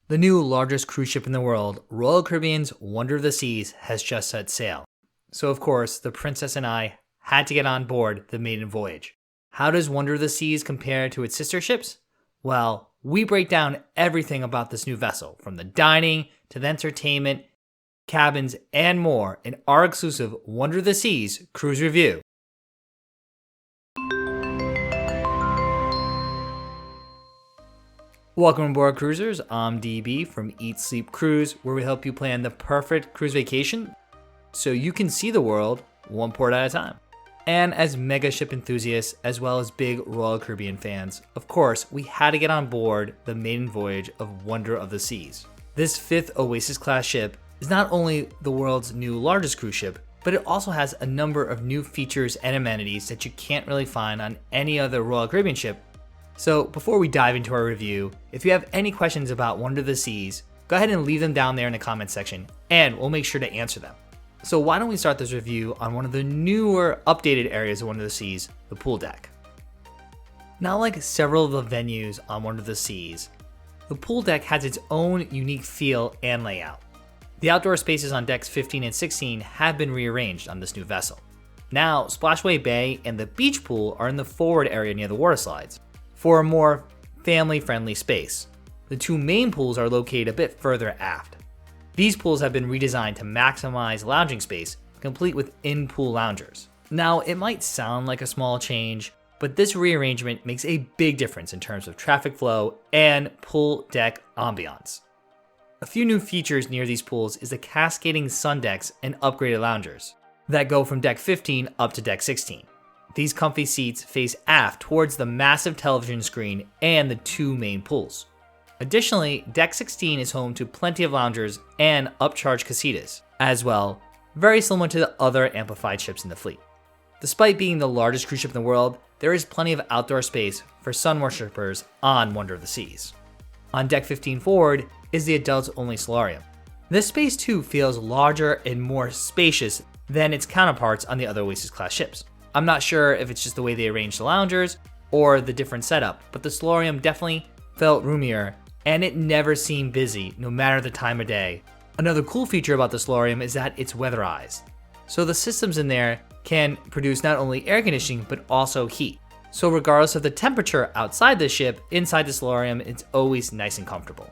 The new largest cruise ship in the world, Royal Caribbean's Wonder of the Seas, has just set sail. So of course, the princess and I had to get on board the maiden voyage. How does Wonder of the Seas compare to its sister ships? Well, we break down everything about this new vessel, from the dining to the entertainment, cabins, and more in our exclusive Wonder of the Seas cruise review. Welcome aboard, cruisers. I'm DB from Eat Sleep Cruise, where we help you plan the perfect cruise vacation so you can see the world one port at a time. And as mega ship enthusiasts, as well as big Royal Caribbean fans, of course, we had to get on board the maiden voyage of Wonder of the Seas. This fifth Oasis class ship is not only the world's new largest cruise ship, but it also has a number of new features and amenities that you can't really find on any other Royal Caribbean ship. So before we dive into our review, if you have any questions about Wonder of the Seas, go ahead and leave them down there in the comments section, and we'll make sure to answer them. So why don't we start this review on one of the newer, updated areas of Wonder of the Seas, the pool deck. Now, like several of the venues on Wonder of the Seas, the pool deck has its own unique feel and layout. The outdoor spaces on decks 15 and 16 have been rearranged on this new vessel. Now, Splashway Bay and the beach pool are in the forward area near the water slides, for a more family-friendly space. The two main pools are located a bit further aft. These pools have been redesigned to maximize lounging space, complete with in-pool loungers. Now, it might sound like a small change, but this rearrangement makes a big difference in terms of traffic flow and pool deck ambiance. A few new features near these pools is the cascading sun decks and upgraded loungers that go from deck 15 up to deck 16. These comfy seats face aft towards the massive television screen and the two main pools. Additionally, deck 16 is home to plenty of loungers and upcharged casitas as well, very similar to the other amplified ships in the fleet. Despite being the largest cruise ship in the world, there is plenty of outdoor space for sun worshippers on Wonder of the Seas. On deck 15 forward is the adults-only solarium. This space too feels larger and more spacious than its counterparts on the other Oasis class ships. I'm not sure if it's just the way they arranged the loungers or the different setup, but the solarium definitely felt roomier and it never seemed busy no matter the time of day. Another cool feature about the solarium is that it's weatherized. So the systems in there can produce not only air conditioning but also heat. So regardless of the temperature outside the ship, inside the solarium, it's always nice and comfortable.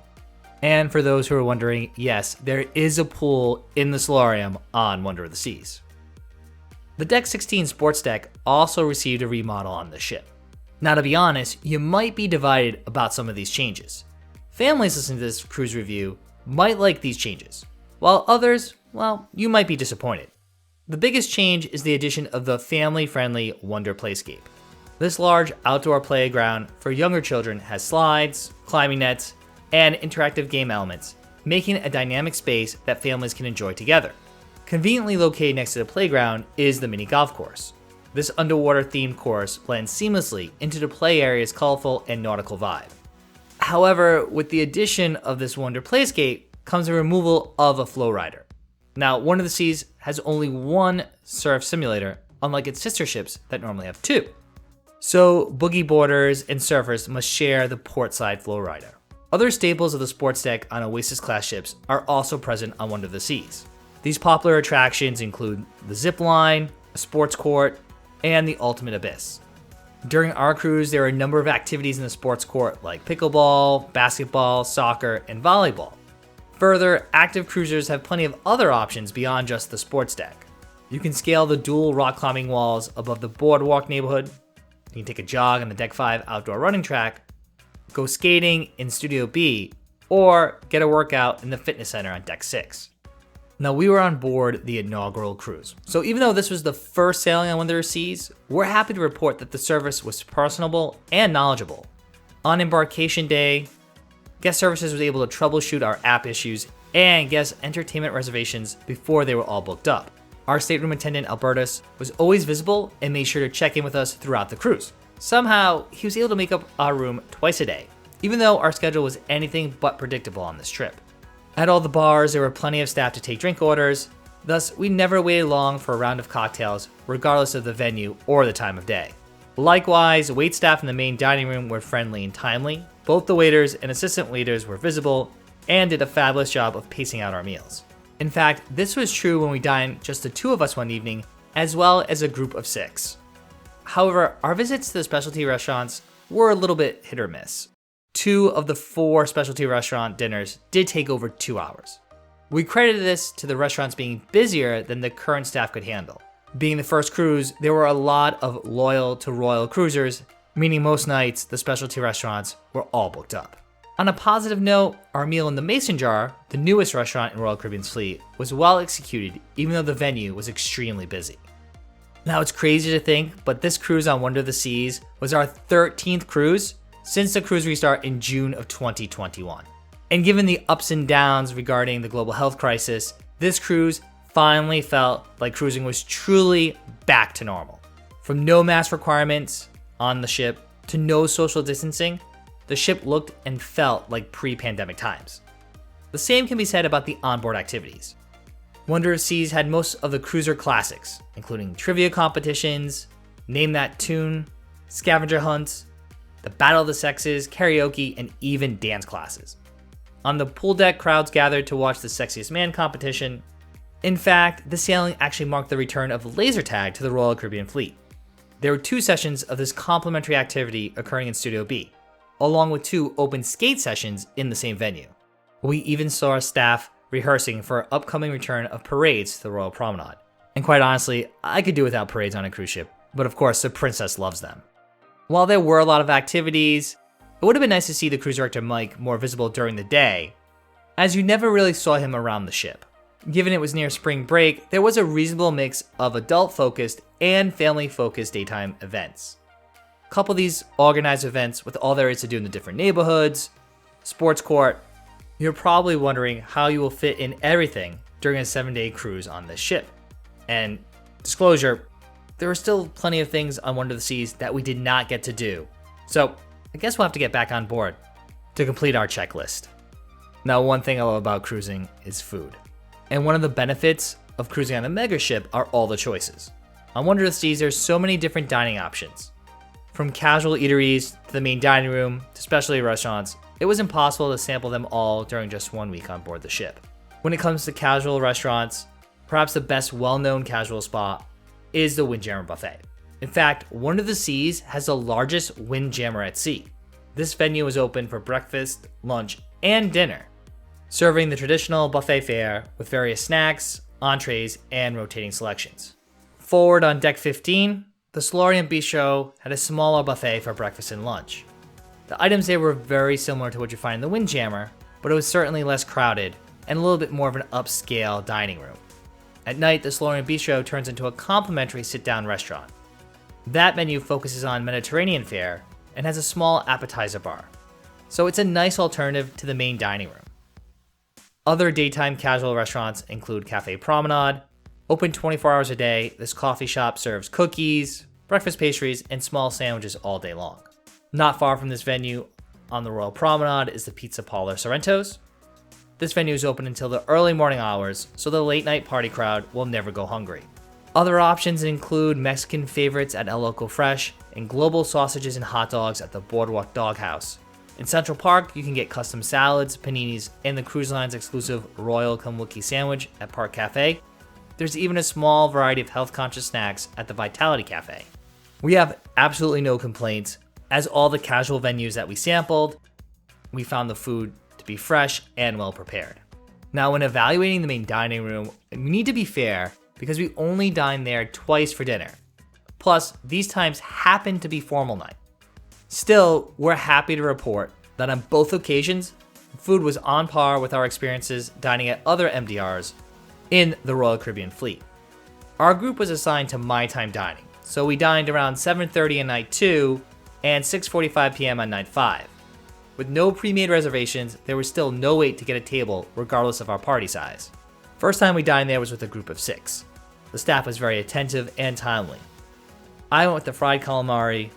And for those who are wondering, yes, there is a pool in the solarium on Wonder of the Seas. The Deck 16 sports deck also received a remodel on the ship. Now, to be honest, you might be divided about some of these changes. Families listening to this cruise review might like these changes, while others, well, you might be disappointed. The biggest change is the addition of the family-friendly Wonder Playscape. This large outdoor playground for younger children has slides, climbing nets, and interactive game elements, making it a dynamic space that families can enjoy together. Conveniently located next to the playground is the mini golf course. This underwater themed course blends seamlessly into the play area's colorful and nautical vibe. However, with the addition of this Wonder Playscape comes the removal of a flow rider. Now, Wonder of the Seas has only one surf simulator, unlike its sister ships that normally have two. So, boogie boarders and surfers must share the portside flow rider. Other staples of the sports deck on Oasis class ships are also present on Wonder of the Seas. These popular attractions include the zip line, a sports court, and the ultimate abyss. During our cruise, there are a number of activities in the sports court like pickleball, basketball, soccer, and volleyball. Further, active cruisers have plenty of other options beyond just the sports deck. You can scale the dual rock climbing walls above the boardwalk neighborhood, you can take a jog on the Deck 5 outdoor running track, go skating in Studio B, or get a workout in the fitness center on Deck 6. Now, we were on board the inaugural cruise, so even though this was the first sailing on Wonder of the Seas, we're happy to report that the service was personable and knowledgeable. On embarkation day, guest services was able to troubleshoot our app issues and guest entertainment reservations before they were all booked up. Our stateroom attendant, Albertus, was always visible and made sure to check in with us throughout the cruise. Somehow, he was able to make up our room twice a day, even though our schedule was anything but predictable on this trip. At all the bars, there were plenty of staff to take drink orders, thus we never waited long for a round of cocktails, regardless of the venue or the time of day. Likewise, waitstaff in the main dining room were friendly and timely. Both the waiters and assistant waiters were visible, and did a fabulous job of pacing out our meals. In fact, this was true when we dined just the two of us one evening, as well as a group of 6. However, our visits to the specialty restaurants were a little bit hit or miss. 2 of the 4 specialty restaurant dinners did take over 2 hours. We credited this to the restaurants being busier than the current staff could handle. Being the first cruise, there were a lot of loyal to royal cruisers, meaning most nights the specialty restaurants were all booked up. On a positive note, our meal in the Mason Jar, the newest restaurant in Royal Caribbean's fleet, was well executed even though the venue was extremely busy. Now it's crazy to think, but this cruise on Wonder of the Seas was our 13th cruise since the cruise restart in June of 2021. And given the ups and downs regarding the global health crisis, this cruise finally felt like cruising was truly back to normal. From no mask requirements on the ship to no social distancing, the ship looked and felt like pre-pandemic times. The same can be said about the onboard activities. Wonder of Seas had most of the cruiser classics, including trivia competitions, Name That Tune, scavenger hunts, the Battle of the Sexes, karaoke, and even dance classes. On the pool deck, crowds gathered to watch the Sexiest Man competition. In fact, the sailing actually marked the return of laser tag to the Royal Caribbean fleet. There were 2 sessions of this complimentary activity occurring in Studio B, along with 2 open skate sessions in the same venue. We even saw our staff rehearsing for our upcoming return of parades to the Royal Promenade. And quite honestly, I could do without parades on a cruise ship, but of course the princess loves them. While there were a lot of activities, it would have been nice to see the cruise director Mike more visible during the day, as you never really saw him around the ship. Given it was near spring break, there was a reasonable mix of adult-focused and family-focused daytime events. Couple these organized events with all there is to do in the different neighborhoods, sports court, you're probably wondering how you will fit in everything during a 7-day cruise on this ship. And disclosure, there are still plenty of things on Wonder of the Seas that we did not get to do. So I guess we'll have to get back on board to complete our checklist. Now, one thing I love about cruising is food. And one of the benefits of cruising on a mega ship are all the choices. On Wonder of the Seas, there's so many different dining options. From casual eateries to the main dining room to specialty restaurants, it was impossible to sample them all during just 1 week on board the ship. When it comes to casual restaurants, perhaps the best well-known casual spot is the Windjammer Buffet. In fact, Wonder of the Seas has the largest Windjammer at sea. This venue is open for breakfast, lunch, and dinner, serving the traditional buffet fare with various snacks, entrees, and rotating selections. Forward on deck 15, the Solarium Bistro had a smaller buffet for breakfast and lunch. The items there were very similar to what you find in the Windjammer, but it was certainly less crowded and a little bit more of an upscale dining room. At night, the Solarium Bistro turns into a complimentary sit-down restaurant. That menu focuses on Mediterranean fare and has a small appetizer bar, so it's a nice alternative to the main dining room. Other daytime casual restaurants include Cafe Promenade. Open 24 hours a day, this coffee shop serves cookies, breakfast pastries, and small sandwiches all day long. Not far from this venue on the Royal Promenade is the Pizza Parlor Sorrento's. This venue is open until the early morning hours, so the late night party crowd will never go hungry. Other options include Mexican favorites at El Loco Fresh and global sausages and hot dogs at the Boardwalk Doghouse. In Central Park, you can get custom salads, paninis, and the cruise line's exclusive Royal Kamwiki sandwich at Park Cafe. There's even a small variety of health-conscious snacks at the Vitality Cafe. We have absolutely no complaints, as all the casual venues that we sampled, we found the food to be fresh and well prepared. Now, when evaluating the main dining room, we need to be fair because we only dined there twice for dinner. Plus, these times happen to be formal night. Still, we're happy to report that on both occasions, food was on par with our experiences dining at other MDRs in the Royal Caribbean fleet. Our group was assigned to my time dining, so we dined around 7:30 on night 2 and 6:45 p.m. on night 5. With no pre-made reservations, there was still no wait to get a table regardless of our party size. First time we dined there was with a group of 6. The staff was very attentive and timely. I went with the fried calamari,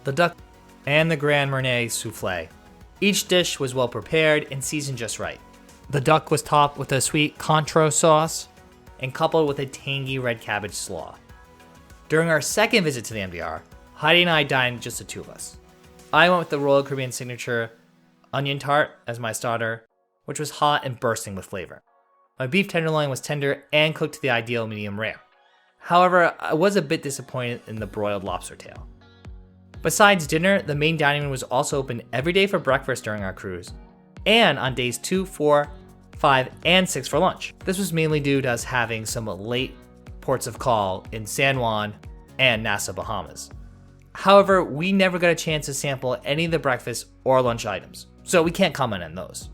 the duck, and the Grand Marnier souffle. Each dish was well prepared and seasoned just right. The duck was topped with a sweet Cointreau sauce and coupled with a tangy red cabbage slaw. During our second visit to the MDR, Heidi and I dined just the 2 of us. I went with the Royal Caribbean signature onion tart as my starter, which was hot and bursting with flavor. My beef tenderloin was tender and cooked to the ideal medium rare. However, I was a bit disappointed in the broiled lobster tail. Besides dinner, the main dining room was also open every day for breakfast during our cruise, and on days 2, 4, 5, and 6 for lunch. This was mainly due to us having some late ports of call in San Juan and Nassau, Bahamas. However, we never got a chance to sample any of the breakfast or lunch items, so we can't comment on those.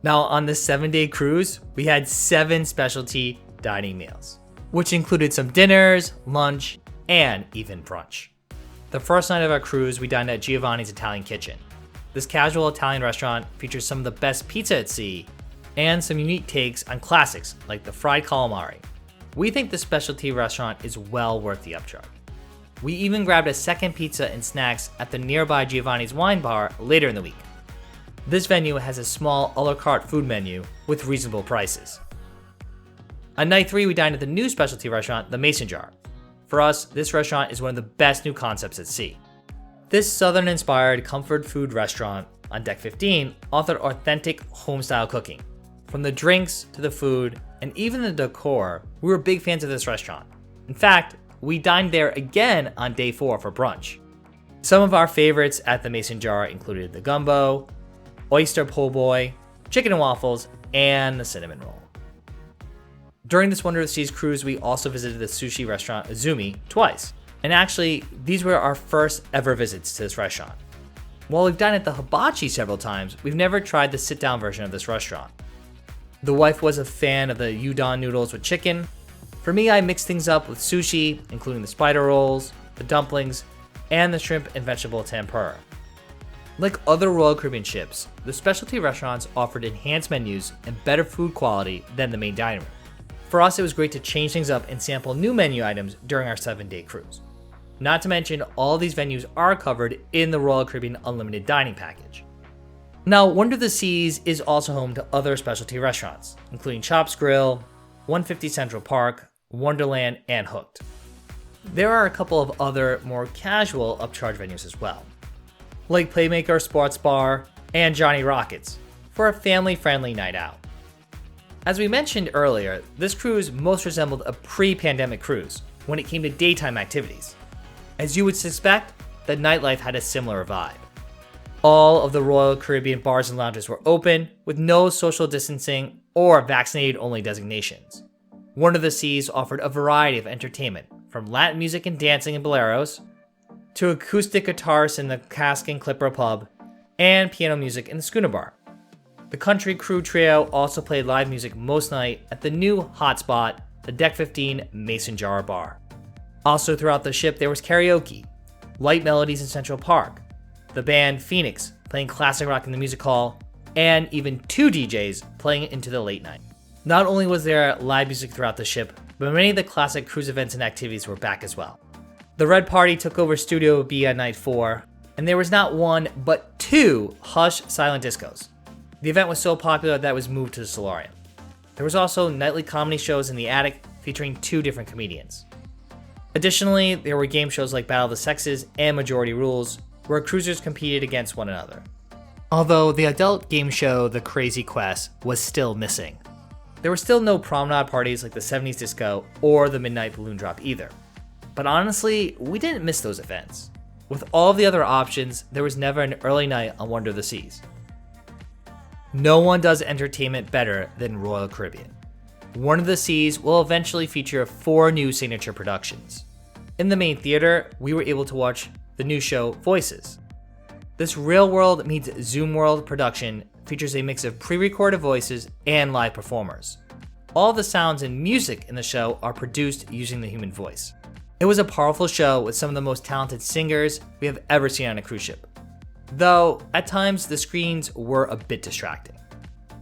Now, on this 7-day cruise, we had 7 specialty dining meals, which included some dinners, lunch, and even brunch. The first night of our cruise, we dined at Giovanni's Italian Kitchen. This casual Italian restaurant features some of the best pizza at sea and some unique takes on classics like the fried calamari. We think this specialty restaurant is well worth the upcharge. We even grabbed a second pizza and snacks at the nearby Giovanni's Wine Bar later in the week. This venue has a small a la carte food menu with reasonable prices. On night 3, we dined at the new specialty restaurant, the Mason Jar. For us, this restaurant is one of the best new concepts at sea. This southern-inspired comfort food restaurant on Deck 15 offered authentic home-style cooking. From the drinks to the food and even the decor, we were big fans of this restaurant. In fact, we dined there again on day 4 for brunch. Some of our favorites at the Mason Jar included the gumbo, oyster po' boy, chicken and waffles, and the cinnamon roll. During this Wonder of the Seas cruise, we also visited the sushi restaurant Izumi twice. And actually, these were our first ever visits to this restaurant. While we've dined at the hibachi several times, we've never tried the sit-down version of this restaurant. The wife was a fan of the udon noodles with chicken. For me, I mixed things up with sushi, including the spider rolls, the dumplings, and the shrimp and vegetable tempura. Like other Royal Caribbean ships, the specialty restaurants offered enhanced menus and better food quality than the main dining room. For us, it was great to change things up and sample new menu items during our 7-day cruise. Not to mention, all these venues are covered in the Royal Caribbean Unlimited Dining Package. Now, Wonder of the Seas is also home to other specialty restaurants, including Chops Grill, 150 Central Park, Wonderland, and Hooked. There are a couple of other more casual upcharge venues as well, like Playmaker Sports Bar and Johnny Rockets, for a family-friendly night out. As we mentioned earlier, this cruise most resembled a pre-pandemic cruise when it came to daytime activities. As you would suspect, the nightlife had a similar vibe. All of the Royal Caribbean bars and lounges were open, with no social distancing or vaccinated-only designations. Wonder of the Seas offered a variety of entertainment, from Latin music and dancing in boleros, to acoustic guitarists in the Cask and Clipper pub, and piano music in the Schooner Bar. The Country Crew Trio also played live music most night at the new hotspot, the Deck 15 Mason Jar Bar. Also throughout the ship there was karaoke, light melodies in Central Park, the band Phoenix playing classic rock in the music hall, and even 2 DJs playing into the late night. Not only was there live music throughout the ship, but many of the classic cruise events and activities were back as well. The Red Party took over Studio B on night 4, and there was not 1, but 2 Hush silent discos. The event was so popular that it was moved to the Solarium. There was also nightly comedy shows in the attic featuring 2 different comedians. Additionally, there were game shows like Battle of the Sexes and Majority Rules, where cruisers competed against one another. Although the adult game show The Crazy Quest was still missing. There were still no promenade parties like the 70s Disco or the Midnight Balloon Drop either. But honestly, we didn't miss those events. With all of the other options, there was never an early night on Wonder of the Seas. No one does entertainment better than Royal Caribbean. Wonder of the Seas will eventually feature 4 new signature productions. In the main theater, we were able to watch the new show Voices. This real-world meets Zoom World production features a mix of pre-recorded voices and live performers. All the sounds and music in the show are produced using the human voice. It was a powerful show with some of the most talented singers we have ever seen on a cruise ship. Though, at times, the screens were a bit distracting.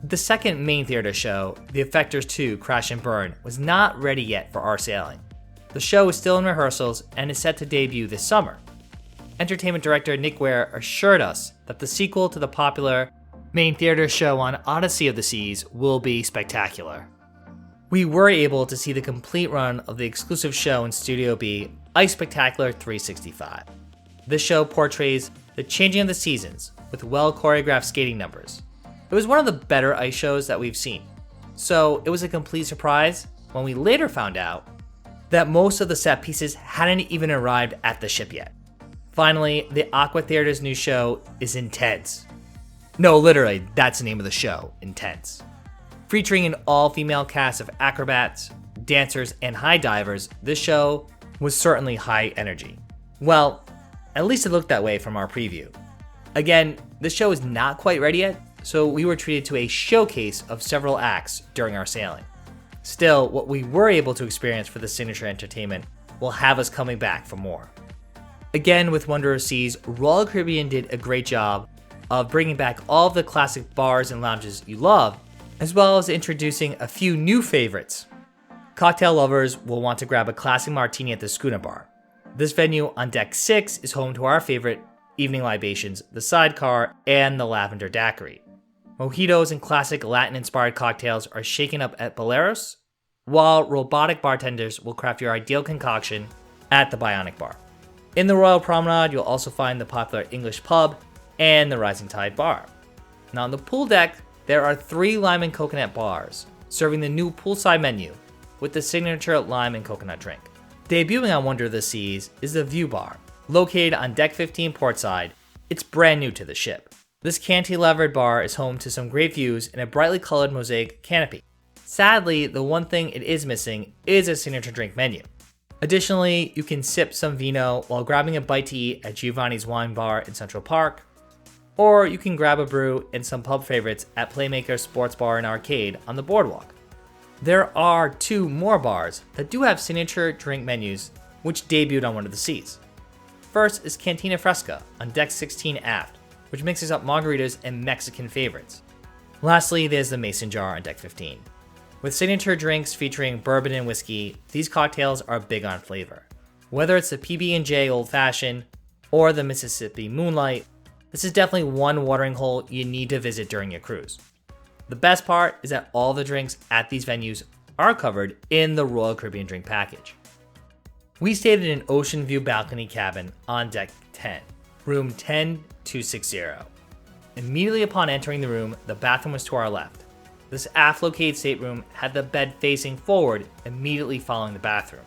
The second main theater show, The Effectors 2 Crash and Burn, was not ready yet for our sailing. The show is still in rehearsals and is set to debut this summer. Entertainment director Nick Ware assured us that the sequel to the popular main theater show on Odyssey of the Seas will be spectacular. We were able to see the complete run of the exclusive show in Studio B, Ice Spectacular 365. This show portrays the changing of the seasons with well-choreographed skating numbers. It was one of the better ice shows that we've seen. So it was a complete surprise when we later found out that most of the set pieces hadn't even arrived at the ship yet. Finally, the Aqua Theater's new show is intense. No, literally, that's the name of the show, Intense. Featuring an all-female cast of acrobats, dancers, and high divers, this show was certainly high energy. Well, at least it looked that way from our preview. Again, the show is not quite ready yet, so we were treated to a showcase of several acts during our sailing. Still, what we were able to experience for the signature entertainment will have us coming back for more. Again, with Wonder of Seas, Royal Caribbean did a great job of bringing back all of the classic bars and lounges you love, as well as introducing a few new favorites. Cocktail lovers will want to grab a classic martini at the Schooner Bar. This venue on Deck 6 is home to our favorite evening libations, the Sidecar and the Lavender Daiquiri. Mojitos and classic Latin-inspired cocktails are shaken up at Boleros, while robotic bartenders will craft your ideal concoction at the Bionic Bar. In the Royal Promenade, you'll also find the popular English pub and the Rising Tide Bar. Now on the pool deck, there are 3 lime and coconut bars, serving the new poolside menu with the signature lime and coconut drink. Debuting on Wonder of the Seas is the View Bar, located on Deck 15 portside. It's brand new to the ship. This cantilevered bar is home to some great views and a brightly colored mosaic canopy. Sadly, the one thing it is missing is a signature drink menu. Additionally, you can sip some vino while grabbing a bite to eat at Giovanni's Wine Bar in Central Park, or you can grab a brew and some pub favorites at Playmaker Sports Bar and Arcade on the boardwalk. There are 2 more bars that do have signature drink menus which debuted on Wonder of the Seas. First is Cantina Fresca on Deck 16 aft, which mixes up margaritas and Mexican favorites. Lastly, there's the Mason Jar on Deck 15. With signature drinks featuring bourbon and whiskey, these cocktails are big on flavor. Whether it's the PB&J Old Fashioned or the Mississippi Moonlight, this is definitely one watering hole you need to visit during your cruise. The best part is that all the drinks at these venues are covered in the Royal Caribbean drink package. We stayed in an ocean view balcony cabin on Deck 10, room 10260. Immediately upon entering the room, the bathroom was to our left. This aft-located stateroom had the bed facing forward immediately following the bathroom.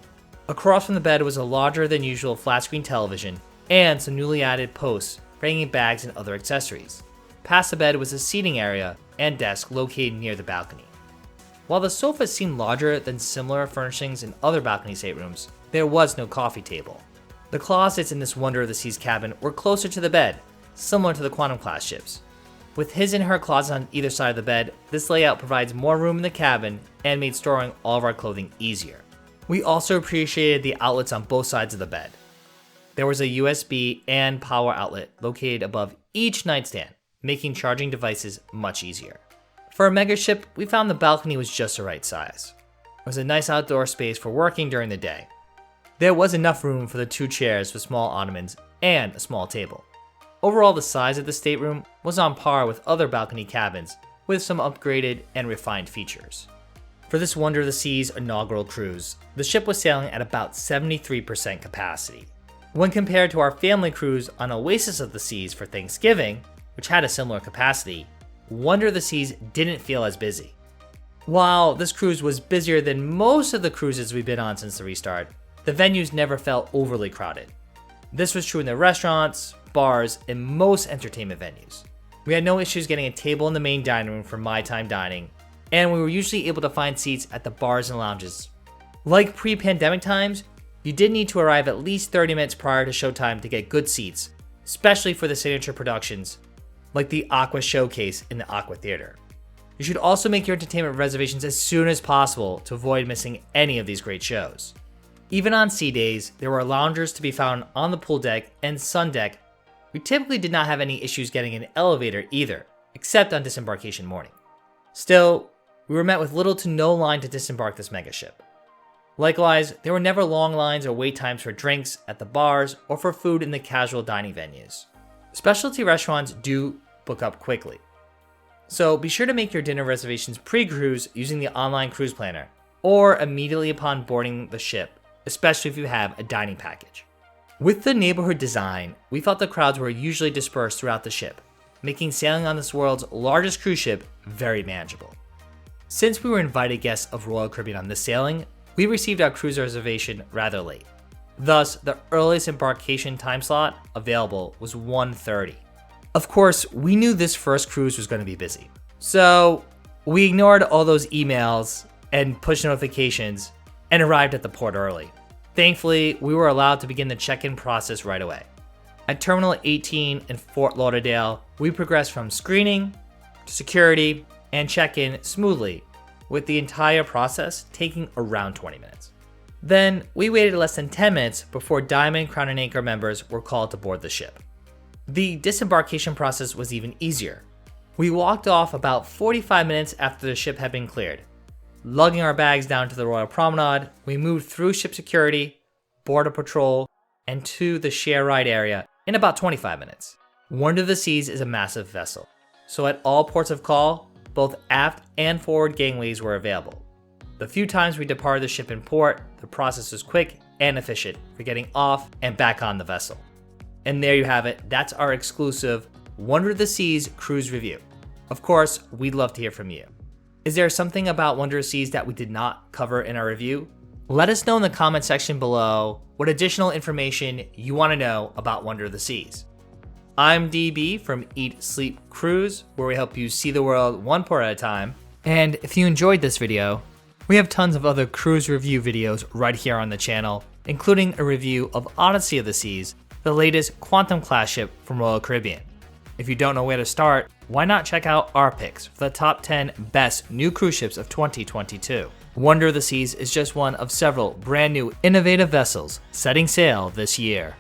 Across from the bed was a larger than usual flat-screen television and some newly added posts for hanging bags and other accessories. Past the bed was a seating area and desk located near the balcony. While the sofa seemed larger than similar furnishings in other balcony staterooms, there was no coffee table. The closets in this Wonder of the Seas cabin were closer to the bed, similar to the Quantum class ships. With his and her closets on either side of the bed, this layout provides more room in the cabin and made storing all of our clothing easier. We also appreciated the outlets on both sides of the bed. There was a USB and power outlet located above each nightstand, making charging devices much easier. For a mega ship, we found the balcony was just the right size. It was a nice outdoor space for working during the day. There was enough room for the 2 chairs with small ottomans and a small table. Overall, the size of the stateroom was on par with other balcony cabins, with some upgraded and refined features. For this Wonder of the Seas inaugural cruise, the ship was sailing at about 73% capacity. When compared to our family cruise on Oasis of the Seas for Thanksgiving, which had a similar capacity, Wonder of the Seas didn't feel as busy. While this cruise was busier than most of the cruises we've been on since the restart, the venues never felt overly crowded. This was true in the restaurants, bars, and most entertainment venues. We had no issues getting a table in the main dining room for My Time dining, and we were usually able to find seats at the bars and lounges. Like pre-pandemic times, you did need to arrive at least 30 minutes prior to showtime to get good seats, especially for the signature productions, like the Aqua Showcase in the Aqua Theater. You should also make your entertainment reservations as soon as possible to avoid missing any of these great shows. Even on sea days, there were loungers to be found on the pool deck and sun deck. We typically did not have any issues getting an elevator either, except on disembarkation morning. Still, we were met with little to no line to disembark this megaship. Likewise, there were never long lines or wait times for drinks at the bars or for food in the casual dining venues. Specialty restaurants do book up quickly, so be sure to make your dinner reservations pre-cruise using the online cruise planner or immediately upon boarding the ship, especially if you have a dining package. With the neighborhood design, we felt the crowds were usually dispersed throughout the ship, making sailing on this world's largest cruise ship very manageable. Since we were invited guests of Royal Caribbean on this sailing, we received our cruise reservation rather late. Thus, the earliest embarkation time slot available was 1:30. Of course, we knew this first cruise was going to be busy, so we ignored all those emails and push notifications and arrived at the port early. Thankfully, we were allowed to begin the check-in process right away. At Terminal 18 in Fort Lauderdale, we progressed from screening to security and check-in smoothly, with the entire process taking around 20 minutes. Then, we waited less than 10 minutes before Diamond, Crown and Anchor members were called to board the ship. The disembarkation process was even easier. We walked off about 45 minutes after the ship had been cleared. Lugging our bags down to the Royal Promenade, we moved through ship security, border patrol, and to the share ride area in about 25 minutes. Wonder of the Seas is a massive vessel, so at all ports of call, both aft and forward gangways were available. The few times we departed the ship in port, the process was quick and efficient for getting off and back on the vessel. And there you have it, that's our exclusive Wonder of the Seas cruise review. Of course, we'd love to hear from you. Is there something about Wonder of the Seas that we did not cover in our review? Let us know in the comment section below what additional information you want to know about Wonder of the Seas. I'm DB from Eat, Sleep, Cruise, where we help you see the world one port at a time. And if you enjoyed this video, we have tons of other cruise review videos right here on the channel, including a review of Odyssey of the Seas, the latest Quantum class ship from Royal Caribbean. If you don't know where to start, why not check out our picks for the top 10 best new cruise ships of 2022. Wonder of the Seas is just one of several brand new innovative vessels setting sail this year.